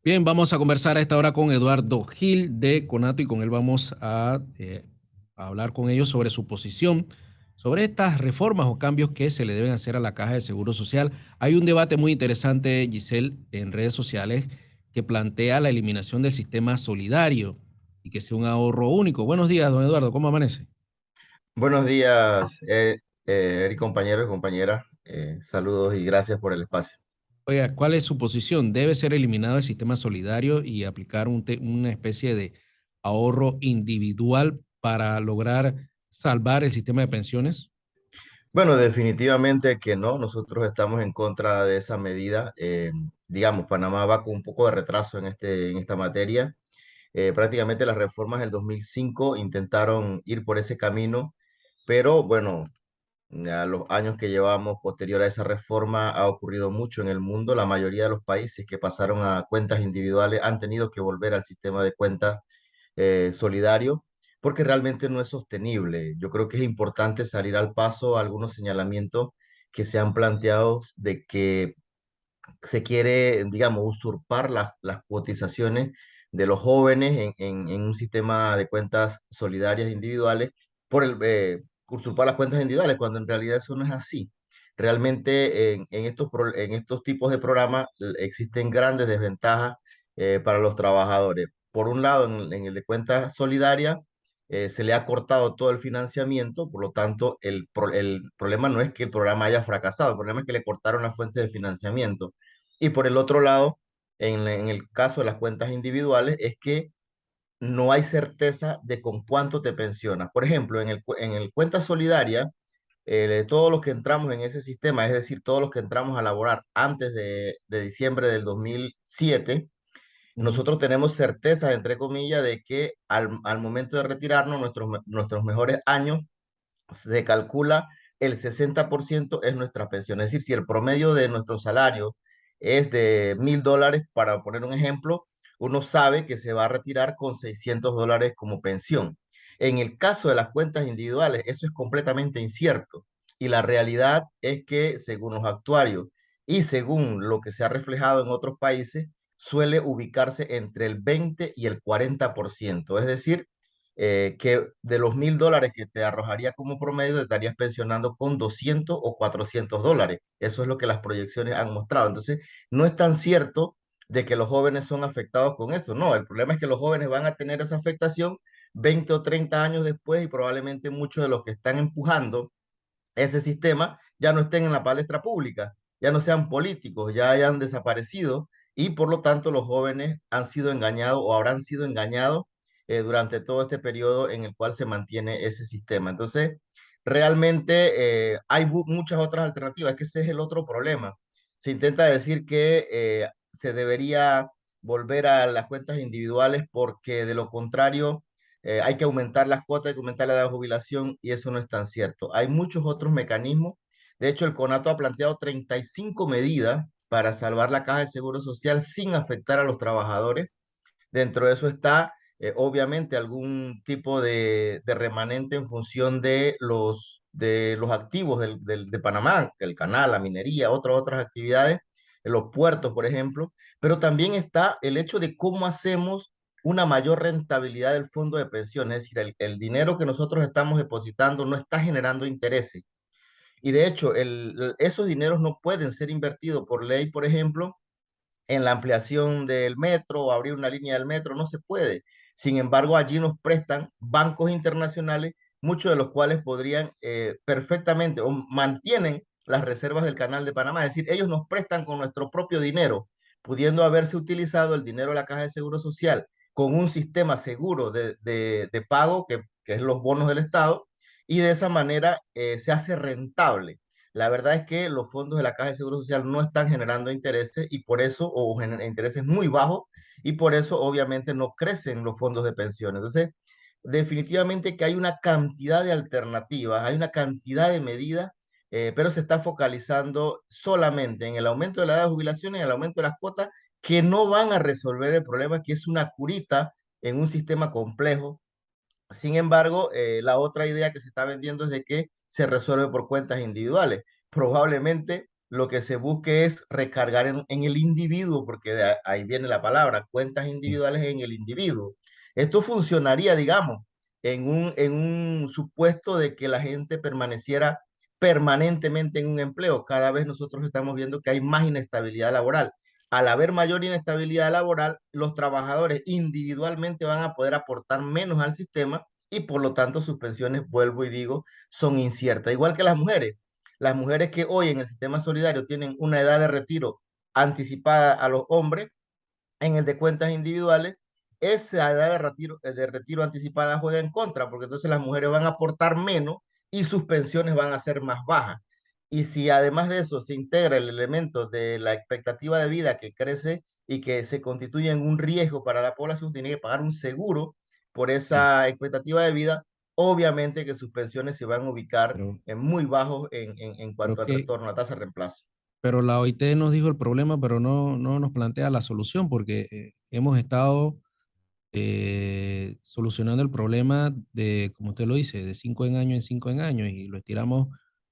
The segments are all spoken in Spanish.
Bien, vamos a conversar a esta hora con Eduardo Gil de Conato y con él vamos a hablar con ellos sobre su posición, sobre estas reformas o cambios que se le deben hacer a la Caja de Seguro Social. Hay un debate muy interesante, Giselle, en redes sociales que plantea la eliminación del sistema solidario y que sea un ahorro único. Buenos días, don Eduardo, ¿cómo amanece? Buenos días, Eric, compañeros y compañeras. Saludos y gracias por el espacio. Oiga, ¿cuál es su posición? ¿Debe ser eliminado el sistema solidario y aplicar una especie de ahorro individual para lograr salvar el sistema de pensiones? Bueno, definitivamente que no, nosotros estamos en contra de esa medida. Digamos, Panamá va con un poco de retraso en esta materia. Prácticamente las reformas del 2005 intentaron ir por ese camino, pero bueno, a los años que llevamos posterior a esa reforma ha ocurrido mucho en el mundo. La mayoría de los países que pasaron a cuentas individuales han tenido que volver al sistema de cuentas solidario, porque realmente no es sostenible. Yo creo que es importante salir al paso a algunos señalamientos que se han planteado de que se quiere, digamos, usurpar las cotizaciones de los jóvenes en un sistema de cuentas solidarias individuales por usurpar las cuentas individuales, cuando en realidad eso no es así. Realmente en estos tipos de programas existen grandes desventajas para los trabajadores. Por un lado, en el de cuenta solidaria, se le ha cortado todo el financiamiento, por lo tanto, el problema no es que el programa haya fracasado, el problema es que le cortaron la fuente de financiamiento. Y por el otro lado, en el caso de las cuentas individuales, es que no hay certeza de con cuánto te pensionas. Por ejemplo, en el cuenta solidaria, todos los que entramos en ese sistema, es decir, todos los que entramos a laborar antes de diciembre del 2007, Ujú. nosotros tenemos certeza, entre comillas, de que al momento de retirarnos, nuestros mejores años, se calcula el 60% es nuestra pensión. Es decir, si el promedio de nuestro salario es de $1,000, para poner un ejemplo, uno sabe que se va a retirar con $600 como pensión. En el caso de las cuentas individuales, eso es completamente incierto. Y la realidad es que, según los actuarios y según lo que se ha reflejado en otros países, suele ubicarse entre el 20 y el 40%. Es decir, que de los $1,000 que te arrojaría como promedio, te estarías pensionando con 200 o $400. Eso es lo que las proyecciones han mostrado. Entonces, no es tan cierto de que los jóvenes son afectados con esto. No, el problema es que los jóvenes van a tener esa afectación 20 o 30 años después y probablemente muchos de los que están empujando ese sistema ya no estén en la palestra pública, ya no sean políticos, ya hayan desaparecido y por lo tanto los jóvenes han sido engañados o habrán sido engañados durante todo este periodo en el cual se mantiene ese sistema. Entonces, realmente hay muchas otras alternativas, que ese es el otro problema. Se intenta decir que se debería volver a las cuentas individuales porque de lo contrario hay que aumentar las cuotas, hay que aumentar la edad de jubilación y eso no es tan cierto. Hay muchos otros mecanismos. De hecho, el CONATO ha planteado 35 medidas para salvar la caja de seguro social sin afectar a los trabajadores. Dentro de eso está, obviamente, algún tipo de remanente en función de los activos de Panamá, el canal, la minería, otras actividades, los puertos, por ejemplo, pero también está el hecho de cómo hacemos una mayor rentabilidad del fondo de pensiones, es decir, dinero que nosotros estamos depositando no está generando intereses. Y de hecho, esos dineros no pueden ser invertidos por ley, por ejemplo, en la ampliación del metro o abrir una línea del metro, no se puede. Sin embargo, allí nos prestan bancos internacionales, muchos de los cuales podrían perfectamente o mantienen las reservas del Canal de Panamá. Es decir, ellos nos prestan con nuestro propio dinero, pudiendo haberse utilizado el dinero de la Caja de Seguro Social con un sistema seguro de pago, que es los bonos del Estado, y de esa manera se hace rentable. La verdad es que los fondos de la Caja de Seguro Social no están generando intereses y por eso, o intereses muy bajos, y por eso obviamente no crecen los fondos de pensiones. Entonces, definitivamente que hay una cantidad de alternativas, hay una cantidad de medidas, pero se está focalizando solamente en el aumento de la edad de jubilación y en el aumento de las cuotas que no van a resolver el problema, que es una curita en un sistema complejo. Sin embargo, la otra idea que se está vendiendo es de que se resuelve por cuentas individuales. Probablemente lo que se busque es recargar en el individuo, porque ahí viene la palabra, cuentas Sí, individuales en el individuo. Esto funcionaría, digamos, en un supuesto de que la gente permaneciera permanentemente en un empleo. Cada vez nosotros estamos viendo que hay más inestabilidad laboral. Al haber mayor inestabilidad laboral, los trabajadores individualmente van a poder aportar menos al sistema y por lo tanto sus pensiones, vuelvo y digo, son inciertas. Igual que las mujeres que hoy en el sistema solidario tienen una edad de retiro anticipada a los hombres, en el de cuentas individuales, esa edad de retiro anticipada juega en contra, porque entonces las mujeres van a aportar menos y sus pensiones van a ser más bajas. Y si además de eso se integra el elemento de la expectativa de vida que crece y que se constituye en un riesgo para la población, tiene que pagar un seguro por sí, esa expectativa de vida, obviamente que sus pensiones se van a ubicar pero, en muy bajos en pero cuanto al que, retorno, a la tasa de reemplazo. pero la OIT nos dijo el problema, pero no nos plantea la solución, porque hemos estado solucionando el problema de, como usted lo dice, de 5 en 5 años y lo estiramos,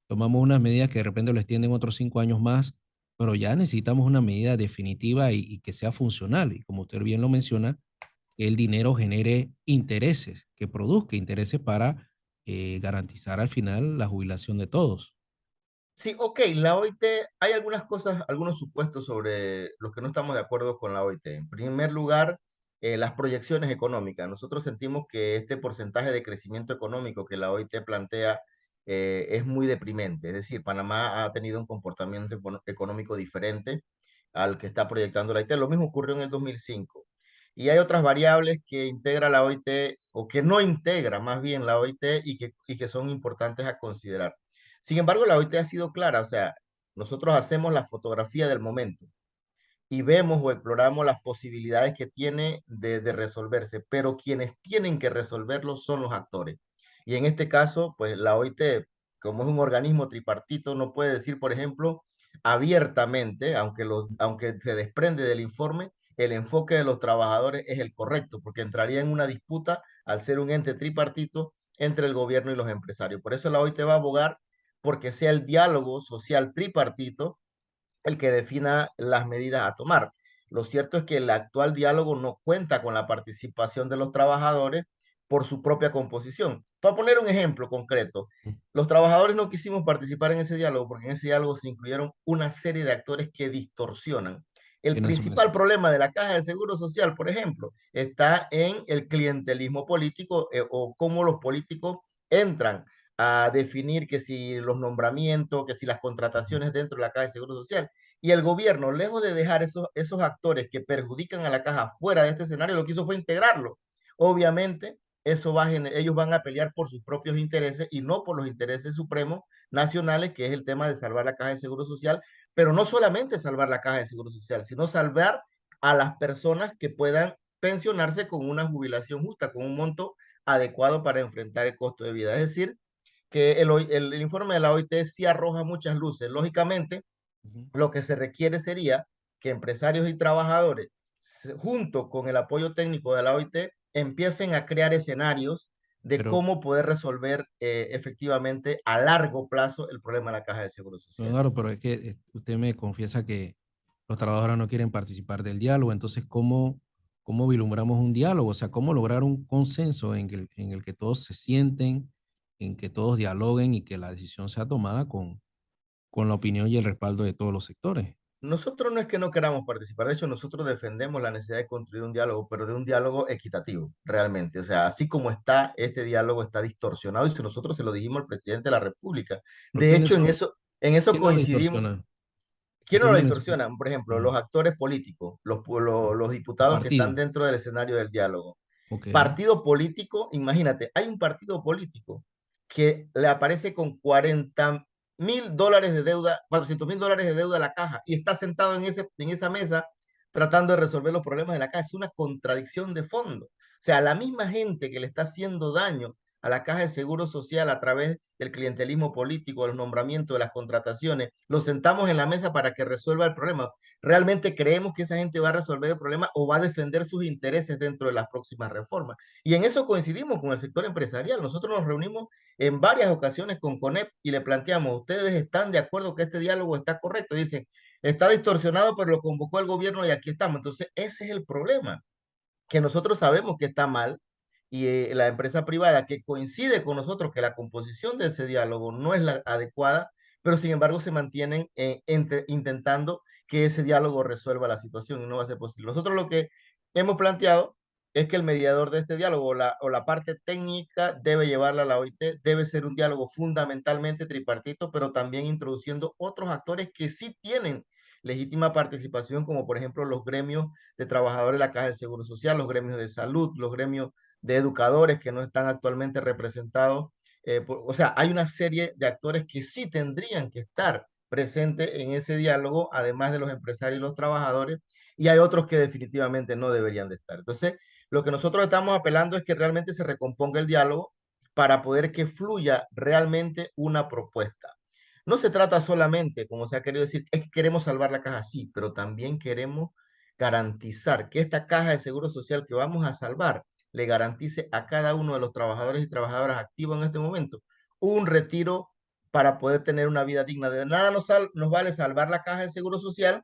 tomamos unas medidas que de repente lo extienden otros 5 años más, pero ya necesitamos una medida definitiva y que sea funcional. Y como usted bien lo menciona, que el dinero genere intereses, que produzca intereses para garantizar al final la jubilación de todos. Sí, ok, la OIT, hay algunas cosas, algunos supuestos sobre los que no estamos de acuerdo con la OIT. En primer lugar, las proyecciones económicas. Nosotros sentimos que este porcentaje de crecimiento económico que la OIT plantea es muy deprimente. Es decir, Panamá ha tenido un comportamiento económico diferente al que está proyectando la OIT. Lo mismo ocurrió en el 2005. Y hay otras variables que integra la OIT o que no integra más bien la OIT y que son importantes a considerar. Sin embargo, la OIT ha sido clara, o sea, nosotros hacemos la fotografía del momento y vemos o exploramos las posibilidades que tiene de resolverse, pero quienes tienen que resolverlo son los actores. Y en este caso, pues la OIT, como es un organismo tripartito, no puede decir, por ejemplo, abiertamente, aunque se desprende del informe, el enfoque de los trabajadores es el correcto, porque entraría en una disputa al ser un ente tripartito entre el gobierno y los empresarios. Por eso la OIT va a abogar porque sea el diálogo social tripartito el que defina las medidas a tomar. Lo cierto es que el actual diálogo no cuenta con la participación de los trabajadores por su propia composición. Para poner un ejemplo concreto, los trabajadores no quisimos participar en ese diálogo porque en ese diálogo se incluyeron una serie de actores que distorsionan. El ¿Quiénes son principal esos? problema de la Caja de Seguro Social, por ejemplo, está en el clientelismo político o cómo los políticos entran a definir que si los nombramientos, que si las Ujú. contrataciones dentro de la Caja de Seguro Social. Y el gobierno, lejos de dejar esos actores que perjudican a la caja fuera de este escenario, lo que hizo fue integrarlo. Obviamente, ellos van a pelear por sus propios intereses y no por los intereses supremos nacionales, que es el tema de salvar la caja de seguro social, pero no solamente salvar la caja de seguro social, sino salvar a las personas que puedan pensionarse con una jubilación justa, con un monto adecuado para enfrentar el costo de vida. Es decir, que el informe de la OIT sí arroja muchas luces. Lógicamente, Ujú. lo que se requiere sería que empresarios y trabajadores, junto con el apoyo técnico de la OIT, empiecen a crear escenarios de Pero, cómo poder resolver efectivamente a largo plazo el problema de la caja de seguro don social. Eduardo, pero es que usted me confiesa que los trabajadores no quieren participar del diálogo, entonces, ¿cómo vislumbramos un diálogo? O sea, ¿cómo lograr un consenso en el que todos se sienten, en que todos dialoguen y que la decisión sea tomada con la opinión y el respaldo de todos los sectores? Nosotros no es que no queramos participar, de hecho nosotros defendemos la necesidad de construir un diálogo, pero de un diálogo equitativo, realmente. O sea, así como está, este diálogo está distorsionado y si nosotros se lo dijimos al presidente de la República. ¿Pero De hecho, en eso quién lo coincidimos. distorsiona? ¿Quién no lo Démosle en su... distorsionan? Por ejemplo, Ajá, los actores políticos, los el diputados que están partido. dentro del escenario del diálogo. Ok, Partido político, imagínate, hay un partido político que le aparece con $40.000 de deuda, $400.000 de deuda a la caja y está sentado en esa mesa tratando de resolver los problemas de la caja. Es una contradicción de fondo. O sea, la misma gente que le está haciendo daño a la Caja de Seguro Social a través del clientelismo político, del nombramiento, de las contrataciones, los sentamos en la mesa para que resuelva el problema. ¿Realmente creemos que esa gente va a resolver el problema o va a defender sus intereses dentro de las próximas reformas? Y en eso coincidimos con el sector empresarial. Nosotros nos reunimos en varias ocasiones con CONEP y le planteamos, ¿ustedes están de acuerdo que este diálogo está correcto? Dicen, está distorsionado, pero lo convocó el gobierno y aquí estamos. Entonces, ese es el problema, que nosotros sabemos que está mal y la empresa privada que coincide con nosotros que la composición de ese diálogo no es la adecuada, pero sin embargo se mantienen intentando que ese diálogo resuelva la situación y no va a ser posible. Nosotros lo que hemos planteado es que el mediador de este diálogo o la parte técnica debe llevarla a la OIT, debe ser un diálogo fundamentalmente tripartito, pero también introduciendo otros actores que sí tienen legítima participación, como por ejemplo los gremios de trabajadores de la Caja de Seguro Social, los gremios de salud, los gremios de educadores que no están actualmente representados. O sea, hay una serie de actores que sí tendrían que estar presentes en ese diálogo, además de los empresarios y los trabajadores, y hay otros que definitivamente no deberían de estar. Entonces, lo que nosotros estamos apelando es que realmente se recomponga el diálogo para poder que fluya realmente una propuesta. No se trata solamente, como se ha querido decir, es que queremos salvar la caja, sí, pero también queremos garantizar que esta caja de seguro social que vamos a salvar le garantice a cada uno de los trabajadores y trabajadoras activos en este momento un retiro para poder tener una vida digna. De nada nos vale salvar la caja de seguro social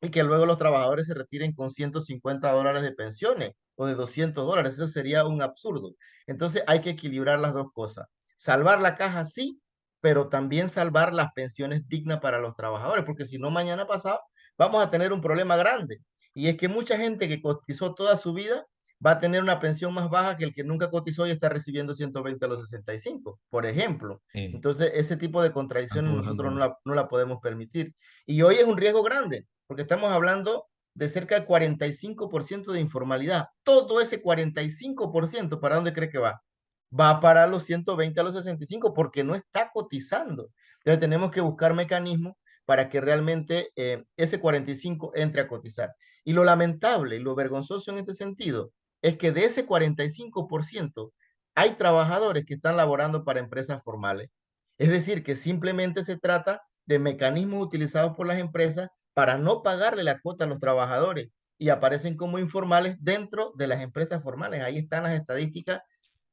y que luego los trabajadores se retiren con $150 de pensiones o de $200. Eso sería un absurdo. Entonces hay que equilibrar las dos cosas. Salvar la caja, sí, pero también salvar las pensiones dignas para los trabajadores, porque si no, mañana pasado vamos a tener un problema grande. Y es que mucha gente que cotizó toda su vida va a tener una pensión más baja que el que nunca cotizó y está recibiendo 120 a los 65, por ejemplo. Eh, Entonces, ese tipo de están contradicciones nosotros trabajando. no la podemos permitir. Y hoy es un riesgo grande, porque estamos hablando de cerca del 45% de informalidad. Todo ese 45%, ¿para dónde cree que va? Va para los 120 a los 65 porque no está cotizando. Entonces tenemos que buscar mecanismos para que realmente ese 45 entre a cotizar. Y lo lamentable y lo vergonzoso en este sentido es que de ese 45% hay trabajadores que están laborando para empresas formales. Es decir, que simplemente se trata de mecanismos utilizados por las empresas para no pagarle la cuota a los trabajadores y aparecen como informales dentro de las empresas formales. Ahí están las estadísticas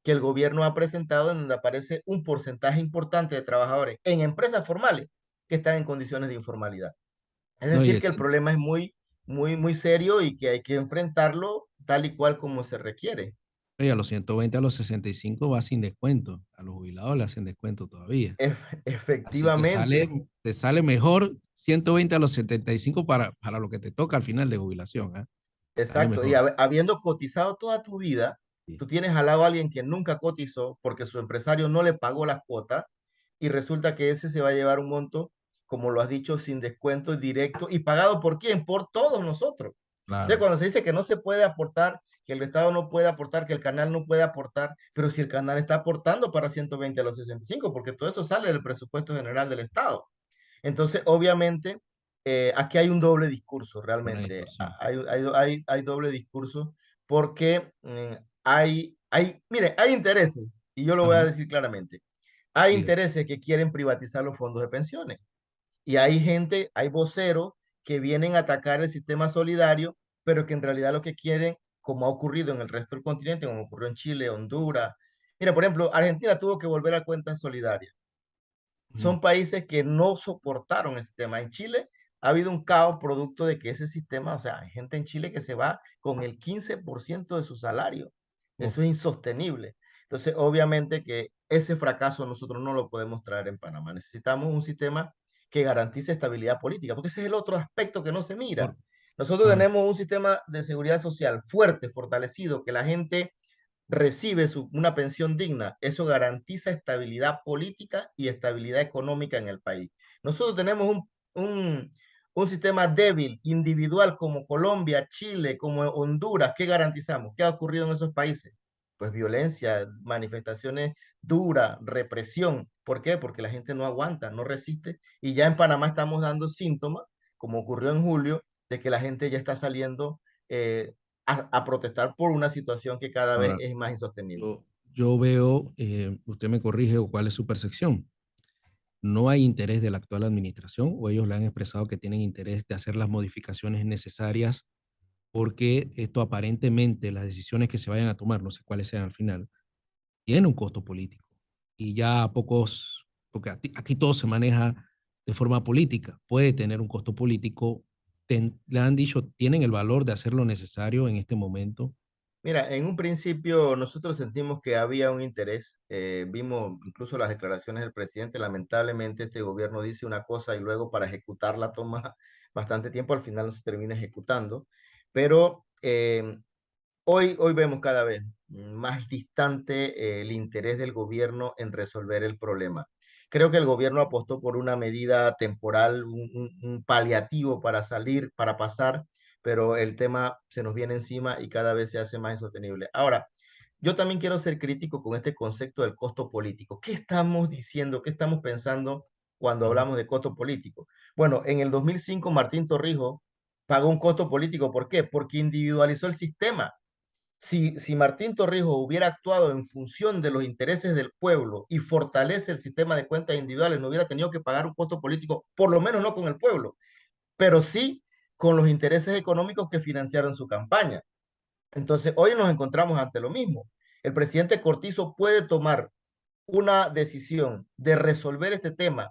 que el gobierno ha presentado en donde aparece un porcentaje importante de trabajadores en empresas formales que están en condiciones de informalidad. Es No, y decir, el que el problema es muy, muy, muy serio y que hay que enfrentarlo tal y cual como se requiere. oye, a los 120 a los 65 va sin descuento. A los jubilados le hacen descuento todavía. Así Efectivamente, te sale mejor 120 a los 75 para lo que te toca al final de jubilación, ¿ah? Sale exacto. Y mejor. habiendo cotizado toda tu vida, Sí, tú tienes al lado a alguien que nunca cotizó porque su empresario no le pagó las cuotas y resulta que ese se va a llevar un monto, como lo has dicho, sin descuento directo y pagado por quién, por todos nosotros. Entonces, claro. cuando se dice que no se puede aportar, que el Estado no puede aportar, que el canal no puede aportar, pero si el canal está aportando para 120 a los 65, porque todo eso sale del presupuesto general del Estado. Entonces, obviamente, aquí hay un doble discurso, Una realmente. distorsión. Hay doble discurso porque mire, hay intereses, y yo lo voy a Ajá, decir claramente. Hay diga. intereses que quieren privatizar los fondos de pensiones. Y hay gente, hay voceros que vienen a atacar el sistema solidario, pero que en realidad lo que quieren, como ha ocurrido en el resto del continente, como ocurrió en Chile, Honduras. Mira, por ejemplo, Argentina tuvo que volver a cuentas solidarias. Ujú. Son países que no soportaron el sistema. En Chile ha habido un caos producto de que ese sistema, o sea, hay gente en Chile que se va con el 15% de su salario. Uf, Eso es insostenible. Entonces, obviamente que ese fracaso nosotros no lo podemos traer en Panamá. Necesitamos un sistema que garantice estabilidad política, porque ese es el otro aspecto que no se mira. por- Nosotros ajá, tenemos un sistema de seguridad social fuerte, fortalecido, que la gente recibe una pensión digna, eso garantiza estabilidad política y estabilidad económica en el país. Nosotros tenemos un sistema débil, individual, como Colombia, Chile, como Honduras. ¿Qué garantizamos? ¿Qué ha ocurrido en esos países? Pues violencia, manifestaciones duras, represión. ¿Por qué? Porque la gente no aguanta, no resiste. Y ya en Panamá estamos dando síntomas, como ocurrió en julio, de que la gente ya está saliendo a protestar por una situación que cada vez ahora, es más insostenible. yo veo, usted me corrige o cuál es su percepción. No hay interés de la actual administración o ellos le han expresado que tienen interés de hacer las modificaciones necesarias porque esto aparentemente, las decisiones que se vayan a tomar, no sé cuáles sean al final, tiene un costo político. Y ya a pocos, porque aquí todo se maneja de forma política, puede tener un costo político. Le han dicho, tienen el valor de hacer lo necesario en este momento. Mira, en un principio nosotros sentimos que había un interés, vimos incluso las declaraciones del presidente, lamentablemente este gobierno dice una cosa y luego para ejecutarla toma bastante tiempo, al final no se termina ejecutando, pero hoy vemos cada vez más distante el interés del gobierno en resolver el problema. Creo que el gobierno apostó por una medida temporal, un paliativo para salir, para pasar, pero el tema se nos viene encima y cada vez se hace más insostenible. Ahora, yo también quiero ser crítico con este concepto del costo político. ¿Qué estamos diciendo? ¿Qué estamos pensando cuando Ujú, hablamos de costo político? Bueno, en el 2005 Martín Torrijos pagó un costo político. ¿Por qué? Porque individualizó el sistema. Si Martín Torrijos hubiera actuado en función de los intereses del pueblo y fortalece el sistema de cuentas individuales, no hubiera tenido que pagar un costo político, por lo menos no con el pueblo, pero sí con los intereses económicos que financiaron su campaña. Entonces, hoy nos encontramos ante lo mismo. El presidente Cortizo puede tomar una decisión de resolver este tema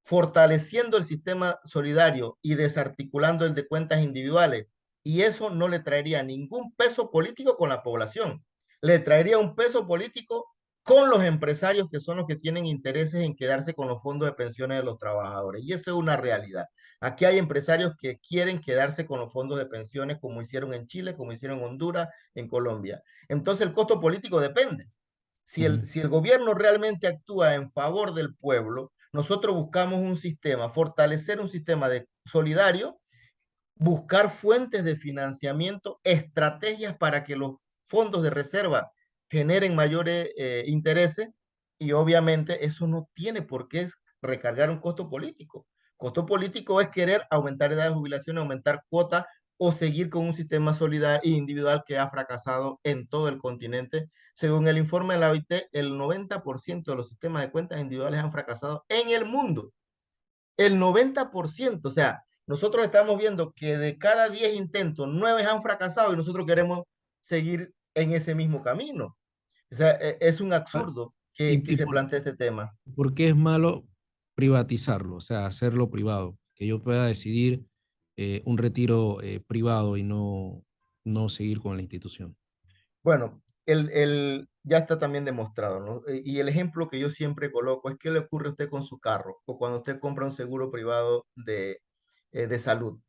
fortaleciendo el sistema solidario y desarticulando el de cuentas individuales. Y eso no le traería ningún peso político con la población. Le traería un peso político con los empresarios que son los que tienen intereses en quedarse con los fondos de pensiones de los trabajadores. Y eso es una realidad. Aquí hay empresarios que quieren quedarse con los fondos de pensiones como hicieron en Chile, como hicieron en Honduras, en Colombia. Entonces el costo político depende. Si ujú. si el gobierno realmente actúa en favor del pueblo, nosotros buscamos un sistema, fortalecer un sistema de solidario, buscar fuentes de financiamiento, estrategias para que los fondos de reserva generen mayores intereses y obviamente eso no tiene por qué recargar un costo político. Costo político es querer aumentar edad de jubilación, aumentar cuotas o seguir con un sistema solidario e individual que ha fracasado en todo el continente. Según el informe de la OIT, el 90% de los sistemas de cuentas individuales han fracasado en el mundo. El 90%, o sea, nosotros estamos viendo que de cada 10 intentos, 9 han fracasado y nosotros queremos seguir en ese mismo camino. O sea, es un Ah, absurdo que ¿Y se plantee este tema. por qué es malo privatizarlo? O sea, hacerlo privado, que yo pueda decidir un retiro privado y no seguir con la institución. Bueno, ya está también demostrado, ¿no? Y el ejemplo que yo siempre coloco es qué le ocurre a usted con su carro o cuando usted compra un seguro privado de salud.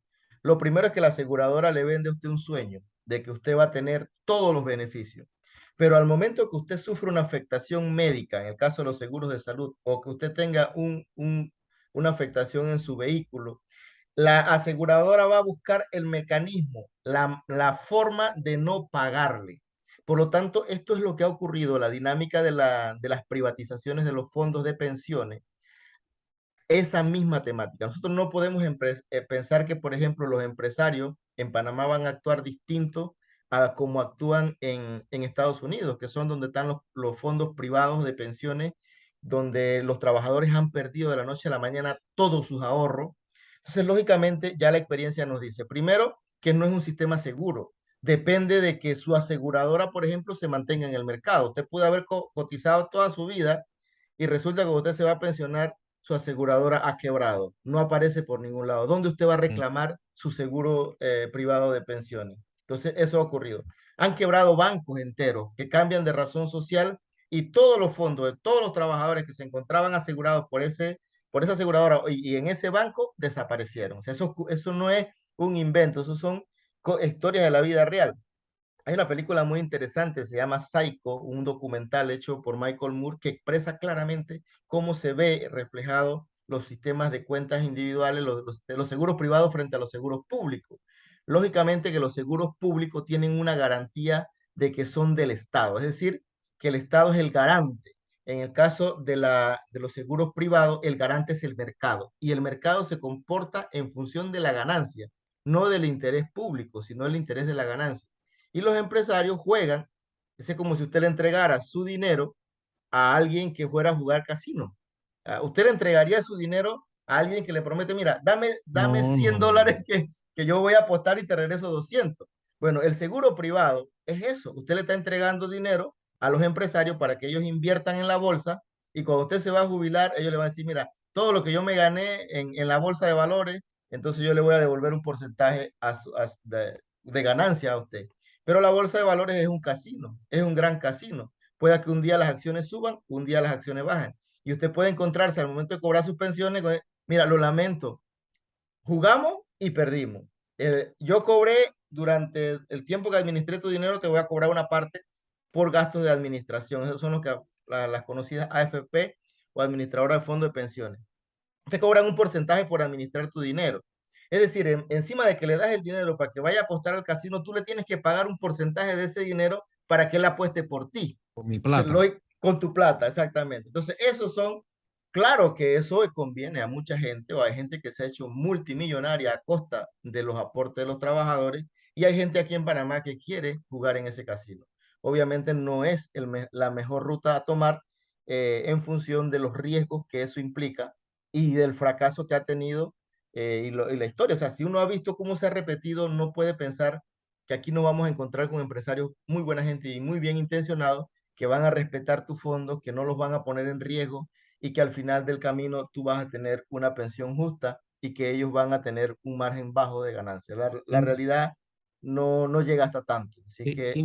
Lo primero es que la aseguradora le vende a usted un sueño de que usted va a tener todos los beneficios. Pero al momento que usted sufre una afectación médica, en el caso de los seguros de salud, o que usted tenga una afectación en su vehículo, la aseguradora va a buscar el mecanismo, la forma de no pagarle. Por lo tanto, esto es lo que ha ocurrido, la dinámica de las privatizaciones de los fondos de pensiones, esa misma temática. Nosotros no podemos pensar que, por ejemplo, los empresarios en Panamá van a actuar distinto a como actúan en Estados Unidos, que son donde están los fondos privados de pensiones, donde los trabajadores han perdido de la noche a la mañana todos sus ahorros. Entonces, lógicamente, ya la experiencia nos dice, primero, que no es un sistema seguro. Depende de que su aseguradora, por ejemplo, se mantenga en el mercado. Usted puede haber cotizado toda su vida y resulta que usted se va a pensionar, su aseguradora ha quebrado, no aparece por ningún lado. ¿Dónde usted va a Mm. reclamar su seguro privado de pensiones? Entonces, eso ha ocurrido. Han quebrado bancos enteros que cambian de razón social y todos los fondos de todos los trabajadores que se encontraban asegurados por esa aseguradora y en ese banco desaparecieron. O sea, eso no es un invento, eso son historias de la vida real. Hay una película muy interesante, se llama Psycho, un documental hecho por Michael Moore que expresa claramente cómo se ve reflejado los sistemas de cuentas individuales, los seguros privados frente a los seguros públicos. Lógicamente que los seguros públicos tienen una garantía de que son del Estado, es decir, que el Estado es el garante. En el caso de los seguros privados, el garante es el mercado y el mercado se comporta en función de la ganancia, no del interés público, sino del interés de la ganancia. Y los empresarios juegan Es como si usted le entregara su dinero a alguien que fuera a jugar casino. Usted le entregaría su dinero a alguien que le promete, mira, dame No, 100 no, dólares no. que yo voy a apostar y te regreso 200. Bueno, el seguro privado es eso. Usted le está entregando dinero a los empresarios para que ellos inviertan en la bolsa y cuando usted se va a jubilar, ellos le van a decir, mira, todo lo que yo me gané en la bolsa de valores, entonces yo le voy a devolver un porcentaje de ganancia a usted. Pero la bolsa de valores es un casino, es un gran casino. Puede que un día las acciones suban, un día las acciones bajan. Y usted puede encontrarse al momento de cobrar sus pensiones, mira, lo lamento, jugamos y perdimos. Yo cobré durante el tiempo que administré tu dinero, te voy a cobrar una parte por gastos de administración. Esos son los que las conocidas AFP o administradora de fondos de pensiones. Te cobran un porcentaje por administrar tu dinero. Es decir, encima de que le das el dinero para que vaya a apostar al casino, tú le tienes que pagar un porcentaje de ese dinero para que él apueste por ti. Por mi Entonces, plata. con tu plata, exactamente. Entonces, esos son, claro que eso le conviene a mucha gente, o hay gente que se ha hecho multimillonaria a costa de los aportes de los trabajadores, y hay gente aquí en Panamá que quiere jugar en ese casino. Obviamente no es la mejor ruta a tomar en función de los riesgos que eso implica y del fracaso que ha tenido y la historia. O sea, si uno ha visto cómo se ha repetido, no puede pensar que aquí no vamos a encontrar con empresarios muy buena gente y muy bien intencionados que van a respetar tus fondos, que no los van a poner en riesgo y que al final del camino tú vas a tener una pensión justa y que ellos van a tener un margen bajo de ganancia. La ¿Qué, realidad no llega hasta tanto. Así qué que, qué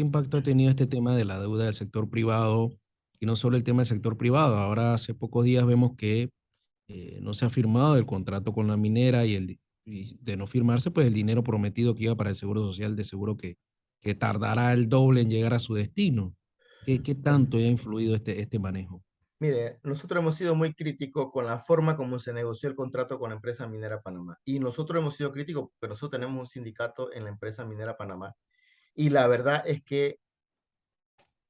impacto ha tenido este tema de la deuda del sector privado? Y no solo el tema del sector privado. Ahora, hace pocos días vemos que no se ha firmado el contrato con la minera y de no firmarse, pues el dinero prometido que iba para el Seguro Social, de seguro que tardará el doble en llegar a su destino. ¿Qué bueno, tanto ha influido este manejo? mire, nosotros hemos sido muy críticos con la forma como se negoció el contrato con la empresa minera Panamá. Y nosotros hemos sido críticos porque nosotros tenemos un sindicato en la empresa minera Panamá. Y la verdad es que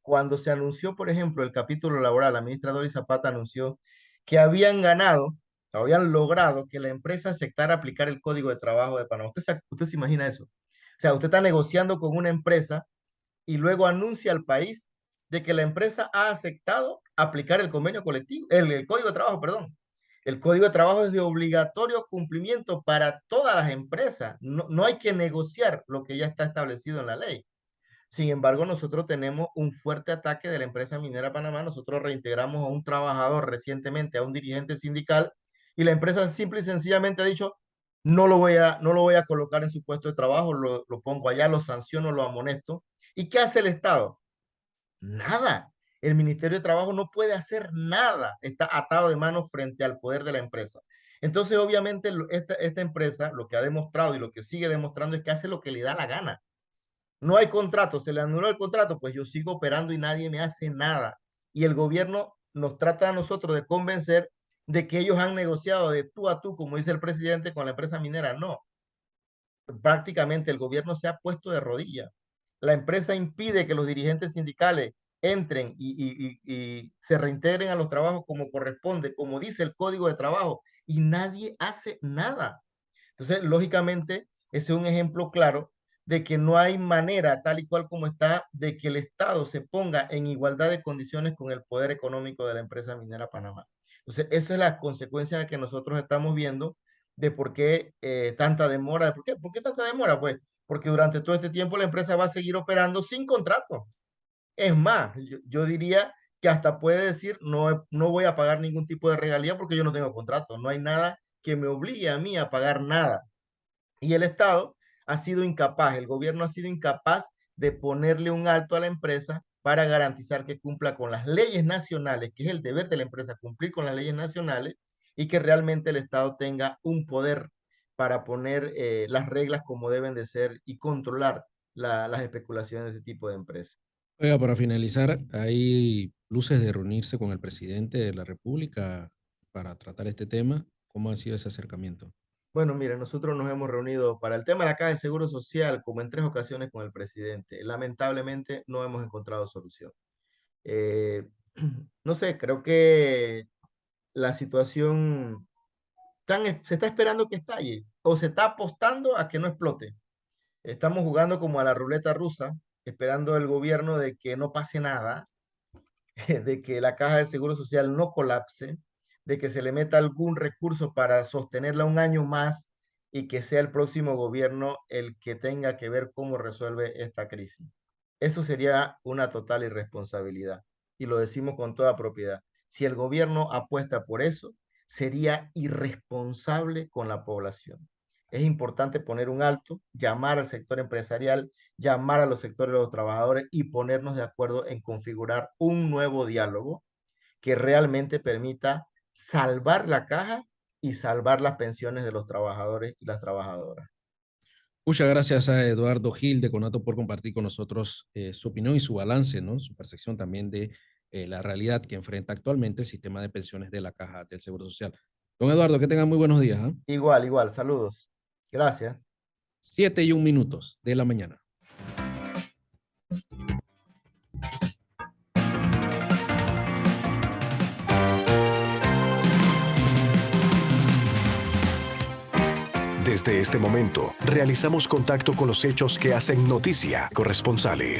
cuando se anunció, por ejemplo, el capítulo laboral, la ministra Doris Zapata anunció que habían ganado, habían logrado que la empresa aceptara aplicar el Código de Trabajo de Panamá. Usted se imagina eso? O sea, usted está negociando con una empresa y luego anuncia al país de que la empresa ha aceptado aplicar el convenio colectivo, el Código de Trabajo, perdón. El Código de Trabajo es de obligatorio cumplimiento para todas las empresas. No hay que negociar lo que ya está establecido en la ley. Sin embargo, nosotros tenemos un fuerte ataque de la empresa minera Panamá. Nosotros reintegramos a un trabajador recientemente, a un dirigente sindical, y la empresa simple y sencillamente ha dicho, no lo voy a colocar en su puesto de trabajo, lo pongo allá, lo sanciono, lo amonesto. ¿Y qué hace el Estado? Nada. El Ministerio de Trabajo no puede hacer nada. Está atado de manos frente al poder de la empresa. Entonces, obviamente, esta empresa lo que ha demostrado y lo que sigue demostrando es que hace lo que le da la gana. No hay contrato, se le anuló el contrato, pues yo sigo operando y nadie me hace nada. Y el gobierno nos trata a nosotros de convencer de que ellos han negociado de tú a tú, como dice el presidente, con la empresa minera. No, prácticamente el gobierno se ha puesto de rodillas. La empresa impide que los dirigentes sindicales entren y se reintegren a los trabajos como corresponde, como dice el Código de Trabajo, y nadie hace nada. Entonces, lógicamente, ese es un ejemplo claro de que no hay manera, tal y cual como está, de que el Estado se ponga en igualdad de condiciones con el poder económico de la empresa minera Panamá. Entonces, esa es la consecuencia que nosotros estamos viendo de por qué tanta demora. ¿Por qué tanta demora? Pues porque durante todo este tiempo la empresa va a seguir operando sin contrato. Es más, yo diría que hasta puede decir, no voy a pagar ningún tipo de regalía porque yo no tengo contrato. No hay nada que me obligue a mí a pagar nada. Y el Estado ha sido incapaz, el gobierno ha sido incapaz de ponerle un alto a la empresa para garantizar que cumpla con las leyes nacionales, que es el deber de la empresa cumplir con las leyes nacionales y que realmente el Estado tenga un poder para poner las reglas como deben de ser y controlar las especulaciones de este tipo de empresas. Oiga, para finalizar, ¿hay luces de reunirse con el presidente de la República para tratar este tema? ¿Cómo ha sido ese acercamiento? Bueno, mire, nosotros nos hemos reunido para el tema de la Caja de Seguro Social como en 3 ocasiones con el presidente. Lamentablemente no hemos encontrado solución. Eh, no sé, creo que la situación se está esperando que estalle o se está apostando a que no explote. Estamos jugando como a la ruleta rusa, esperando del gobierno de que no pase nada, de que la caja de seguro social no colapse, de que se le meta algún recurso para sostenerla un año más y que sea el próximo gobierno el que tenga que ver cómo resuelve esta crisis. Eso sería una total irresponsabilidad y lo decimos con toda propiedad. Si el gobierno apuesta por eso, sería irresponsable con la población. Es importante poner un alto, llamar al sector empresarial, llamar a los sectores de los trabajadores y ponernos de acuerdo en configurar un nuevo diálogo que realmente permita salvar la caja y salvar las pensiones de los trabajadores y las trabajadoras. Muchas gracias a Eduardo Gil de Conato por compartir con nosotros su opinión y su balance, ¿no? Su percepción también de la realidad que enfrenta actualmente el sistema de pensiones de la Caja del Seguro Social. Don Eduardo, que tenga muy buenos días. ¿Eh? Igual, igual, saludos. Gracias. 7:01 de la mañana. Desde este momento, realizamos contacto con los hechos que hacen noticia. Corresponsales